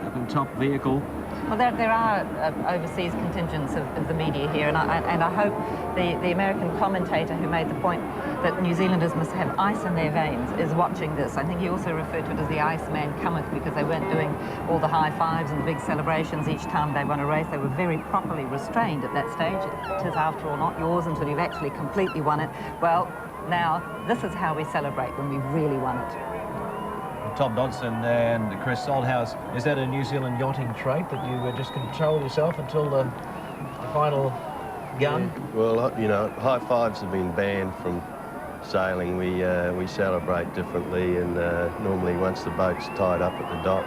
open top vehicle. Well, there are overseas contingents of the media here, and I hope the American commentator who made the point that New Zealanders must have ice in their veins is watching this. I think he also referred to it as the Iceman cometh, because they weren't doing all the high fives and the big celebrations each time they won a race. They were very properly restrained at that stage. It is, after all, not yours until you've actually completely won it. Well, now, this is how we celebrate when we've really won it. Tom Dodson and Chris Salthouse, is that a New Zealand yachting trait that you just control yourself until the final gun? Yeah. Well, you know, high fives have been banned from sailing. We celebrate differently, and normally once the boat's tied up at the dock.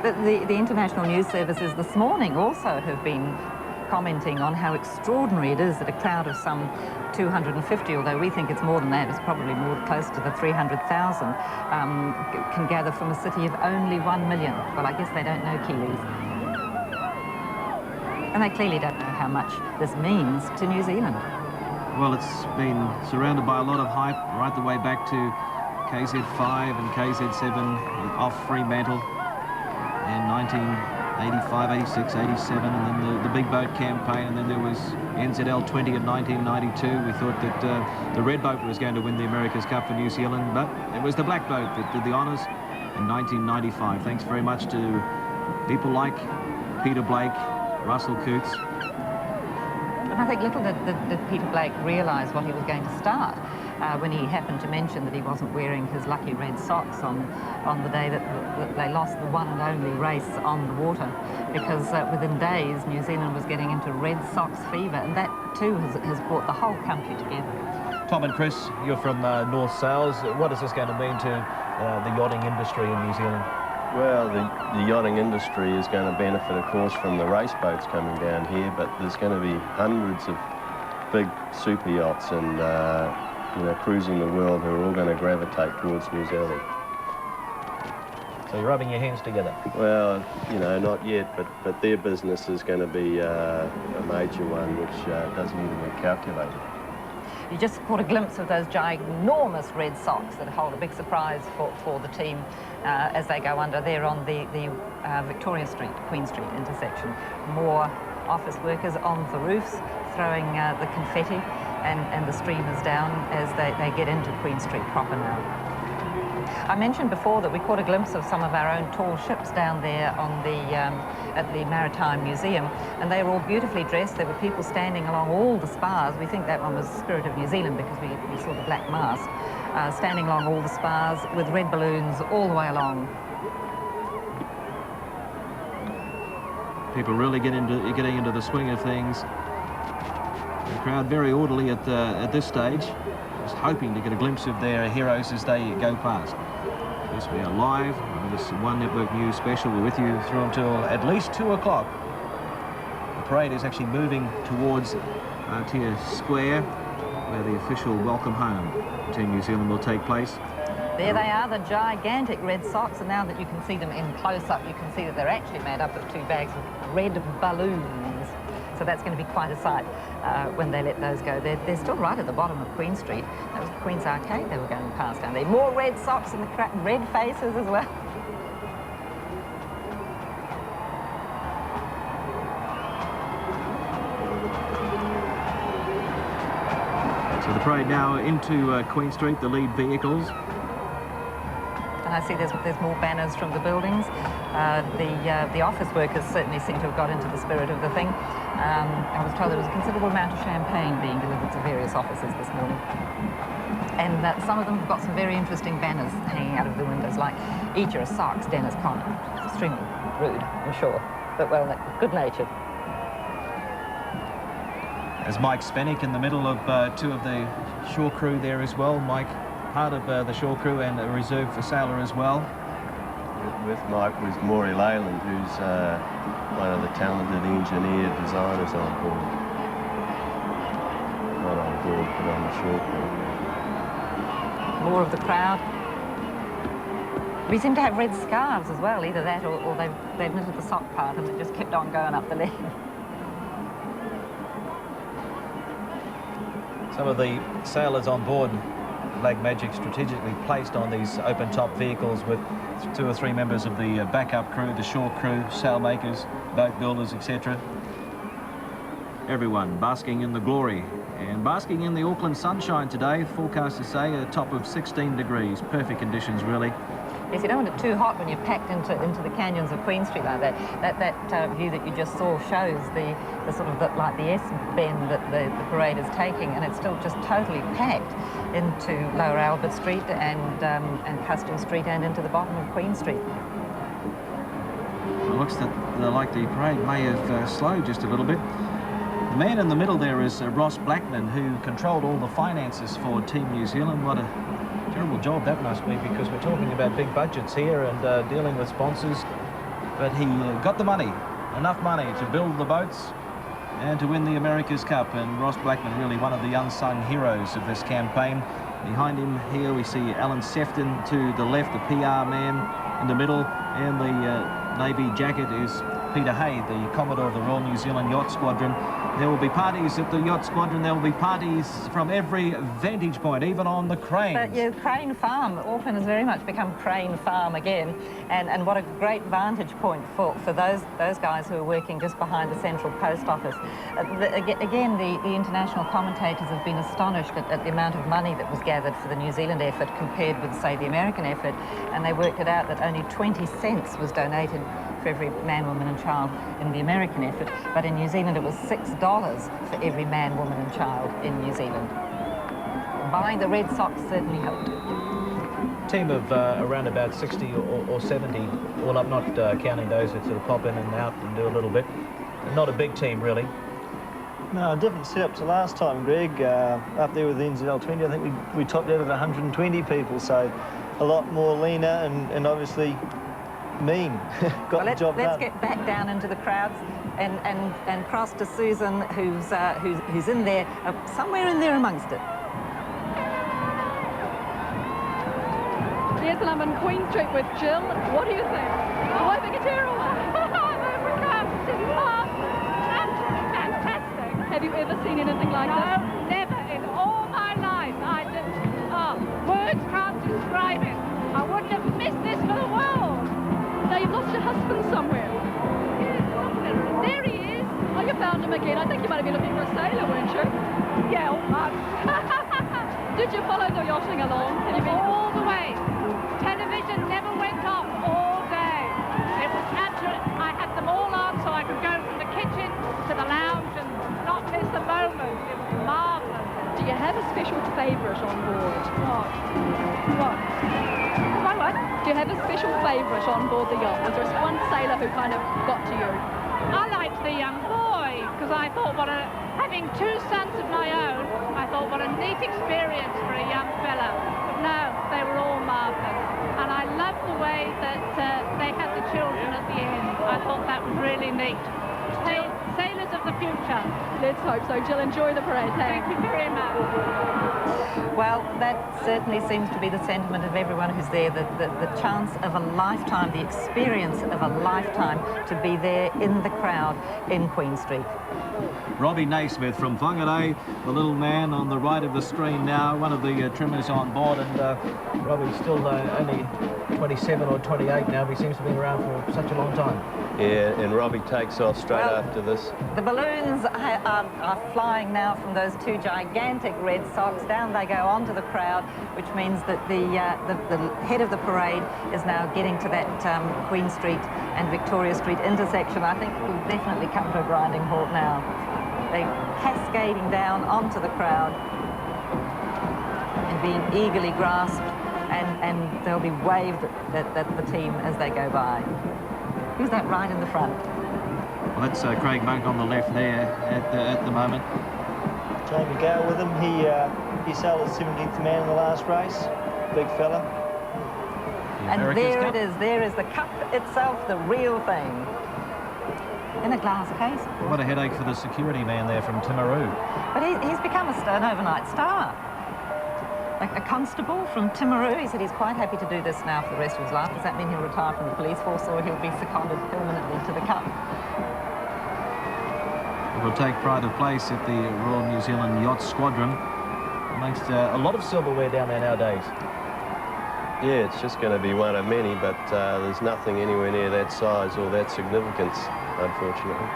But the international news services this morning also have been commenting on how extraordinary it is that a crowd of some 250, although we think it's more than that, it's probably more close to the 300,000, can gather from a city of only 1 million. Well, I guess they don't know Kiwis. And they clearly don't know how much this means to New Zealand. Well, it's been surrounded by a lot of hype right the way back to KZ5 and KZ7 off Fremantle in 1985, 86, 87, and then the big boat campaign, and then there was NZL 20 in 1992. We thought that the red boat was going to win the America's Cup for New Zealand, but it was the black boat that did the honours in 1995. Thanks very much to people like Peter Blake, Russell Coots. And I think little did Peter Blake realise what he was going to start when he happened to mention that he wasn't wearing his lucky red socks on the day that they lost the one and only race on the water, because within days New Zealand was getting into Red Sox fever, and that too has brought the whole country together. Tom and Chris, you're from North Sails. What is this going to mean to the yachting industry in New Zealand? Well, the yachting industry is going to benefit, of course, from the race boats coming down here, but there's going to be hundreds of big super yachts and you know, cruising the world who are all going to gravitate towards New Zealand. So you're rubbing your hands together? Well, you know, not yet, but their business is going to be a major one, which doesn't even get calculated. You just caught a glimpse of those ginormous red socks that hold a big surprise for the team as they go under. They're on the Victoria Street, Queen Street intersection. More office workers on the roofs throwing the confetti and the streamers down as they get into Queen Street proper now. I mentioned before that we caught a glimpse of some of our own tall ships down there on at the Maritime Museum, and they were all beautifully dressed. There were people standing along all the spars. We think that one was Spirit of New Zealand because we saw the black mast, standing along all the spars with red balloons all the way along. People really getting into the swing of things. The crowd very orderly at this stage, just hoping to get a glimpse of their heroes as they go past. Yes, we are live on this One Network News special. We're with you through until at least 2 o'clock. The parade is actually moving towards Aotea Square, where the official welcome home to New Zealand will take place. There they are, the gigantic red socks, and now that you can see them in close-up, you can see that they're actually made up of 2 bags of red balloons. So that's going to be quite a sight when they let those go. They're still right at the bottom of Queen Street. That was Queen's Arcade they were going past down there. More red socks and the red faces as well. So the parade now into Queen Street, the lead vehicles. And I see there's more banners from the buildings. The office workers certainly seem to have got into the spirit of the thing. I was told there was a considerable amount of champagne being delivered to various offices this morning. And some of them have got some very interesting banners hanging out of the windows, like "Eat your socks, Dennis Conner." It's extremely rude, I'm sure, but well, good-natured. As Mike Spenik in the middle of 2 of the shore crew there as well. Mike, part of the shore crew and a reserve for sailor as well. With Mike was Maury Leyland, who's one of the talented engineer designers on board. Not on board, but on the shore crew. More of the crowd. We seem to have red scarves as well, either that or they've knitted the sock part and it just kept on going up the leg. Some of the sailors on board Black Magic strategically placed on these open-top vehicles with 2 or 3 members of the backup crew, the shore crew, sailmakers, boat builders, etc. Everyone basking in the glory and basking in the Auckland sunshine today. Forecasters say a top of 16 degrees. Perfect conditions, really. Yes, you don't want it too hot when you're packed into the canyons of Queen Street like that. That view that you just saw shows the sort of like the S-bend that the parade is taking, and it's still just totally packed into Lower Albert Street and Custom Street and into the bottom of Queen Street. It looks like the parade may have slowed just a little bit. The man in the middle there is Ross Blackman, who controlled all the finances for Team New Zealand. What a terrible job that must be, because we're talking about big budgets here and dealing with sponsors. But he got the money, enough money to build the boats and to win the America's Cup. And Ross Blackman, really one of the unsung heroes of this campaign. Behind him here we see Alan Sefton to the left, the PR man in the middle, and the navy jacket is Peter Hay, the Commodore of the Royal New Zealand Yacht Squadron. There will be parties at the Yacht Squadron. There will be parties from every vantage point, even on the cranes. But yeah, Crane Farm. Auckland has very much become Crane Farm again. And what a great vantage point for those guys who are working just behind the Central Post Office. Again, the international commentators have been astonished at the amount of money that was gathered for the New Zealand effort compared with, say, the American effort. And they worked it out that only 20 cents was donated for every man, woman and child in the American effort, but in New Zealand it was $6 for every man, woman and child in New Zealand. Buying the Red Sox certainly helped. Team of around about 60 or 70, all up, not counting those that sort of pop in and out and do a little bit. Not a big team, really. No, a different setup to last time, Greg. Up there with the NZL 20, I think we topped out at 120 people, so a lot more leaner and obviously mean. Got the job done. Let's get back down into the crowds and cross to Susan, who's in there, somewhere in there amongst it. Yes, and I'm on Queen Street with Jill. What do you think? Oh, I think it's terrible. Absolutely fantastic. Have you ever seen anything like this? No, never in all my life. Words can't describe it. I wouldn't have missed this for the world. Now, you've lost your husband somewhere. Yes, there he is. Oh, you found him again. I think you might have been looking for a sailor, weren't you? Yeah, Did you follow the yachting along? Have you been all the way. Television never went off all day. It was absolute. I had them all on so I could go from the kitchen to the lounge and not miss a moment. It was marvellous. Do you have a special favourite on board? What? What? Do you have a special favourite on board the yacht? Was there one sailor who kind of got to you? I liked the young boy, because I thought having 2 sons of my own, I thought what a neat experience for a young fella. But no, they were all marvellous. And I loved the way that they had the children at the end. I thought that was really neat. Sailors of the future. Let's hope so. Jill, enjoy the parade. Thank you very much. Well, that certainly seems to be the sentiment of everyone who's there, the chance of a lifetime, the experience of a lifetime to be there in the crowd in Queen Street. Robbie Naismith from Whangarei, the little man on the right of the screen now, one of the trimmers on board, and Robbie's still only 27 or 28 now, but he seems to have been around for such a long time. Yeah, and Robbie takes off straight after this. The balloons are flying now from those 2 gigantic Red Sox. Down they go onto the crowd, which means that the head of the parade is now getting to that Queen Street and Victoria Street intersection. I think we'll definitely come to a grinding halt now. They're cascading down onto the crowd and being eagerly grasped, and they'll be waved at the team as they go by. Who's that right in the front? Well, that's Craig Monk on the left there at the moment. Jamie Gale with him. He sailed as 17th man in the last race. Big fella. And there it is. There is the cup itself, the real thing. In a glass case. What a headache for the security man there from Timaru. But he's become an overnight star. A constable from Timaru. He said he's quite happy to do this now for the rest of his life. Does that mean he'll retire from the police force, or he'll be seconded permanently to the Cup? It will take pride of place at the Royal New Zealand Yacht Squadron. amongst a lot of silverware down there nowadays. Yeah, it's just going to be one of many, but there's nothing anywhere near that size or that significance, unfortunately.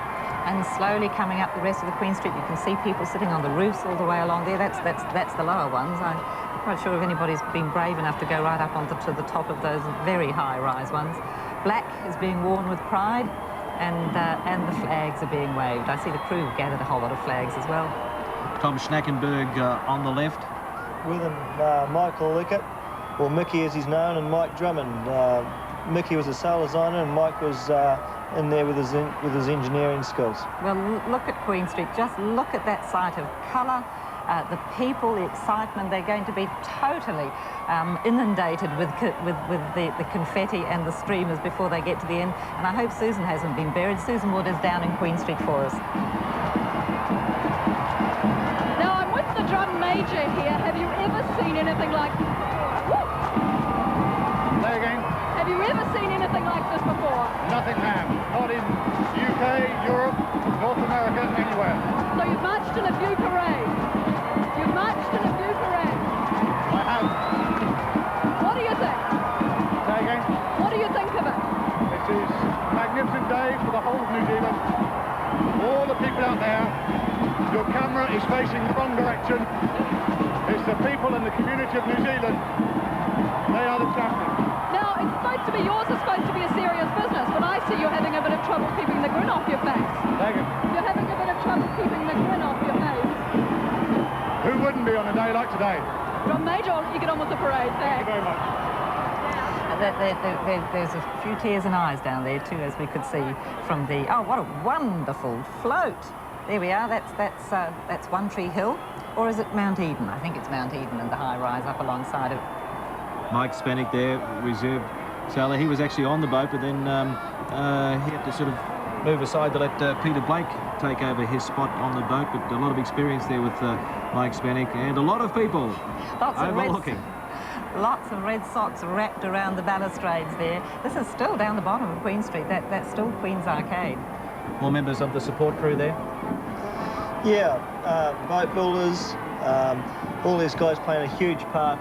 And slowly coming up the rest of the Queen Street, you can see people sitting on the roofs all the way along there. That's the lower ones. I'm not sure if anybody's been brave enough to go right up onto the top of those very high-rise ones. Black is being worn with pride, and the flags are being waved. I see the crew have gathered a whole lot of flags as well. Tom Schnackenberg on the left. With him, Michael Lickett, or Mickey as he's known, and Mike Drummond. Mickey was a sail designer, and Mike was in there with his engineering skills. Well, look at Queen Street. Just look at that sight of colour, the people, the excitement. They're going to be totally inundated with the confetti and the streamers before they get to the end. And I hope Susan hasn't been buried. Susan Wood is down in Queen Street for us. Now, I'm with the drum major here. Have you ever seen anything like... Play again. Have you ever seen anything like this before? Nothing, ma'am. Not in UK, Europe, North America, anywhere. So you've marched in a few parades. You've marched in a few parades. I have. What do you think? Say again. What do you think of it? This is a magnificent day for the whole of New Zealand. All the people out there, your camera is facing the wrong direction. It's the people and the community of New Zealand. They are the champions. Now, it's supposed to be, yours is supposed to be a serious business, but I see you're having a bit of trouble keeping the grin off your face. Thank you. You're having a bit of trouble keeping the grin off your face. Who wouldn't be on a day like today? Drum Major, I'll let you get on with the parade. Thank you very much. There's a few tears and eyes down there too, as we could see from the... Oh, what a wonderful float! There we are. That's One Tree Hill, or is it Mount Eden? I think it's Mount Eden and the high rise up alongside it. Mike Spanik there, reserve sailor. He was actually on the boat, but then he had to sort of move aside to let Peter Blake take over his spot on the boat. But a lot of experience there with Mike Spanik, and a lot of people overlooking. Lots of red socks wrapped around the balustrades there. This is still down the bottom of Queen Street. That's still Queen's Arcade. More members of the support crew there? Yeah, boat builders, all these guys playing a huge part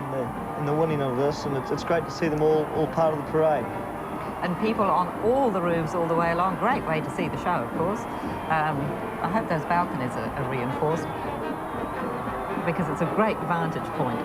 in the winning of this, and it's great to see them all part of the parade. And people on all the roofs all the way along. Great way to see the show, of course. I hope those balconies are reinforced, because it's a great vantage point.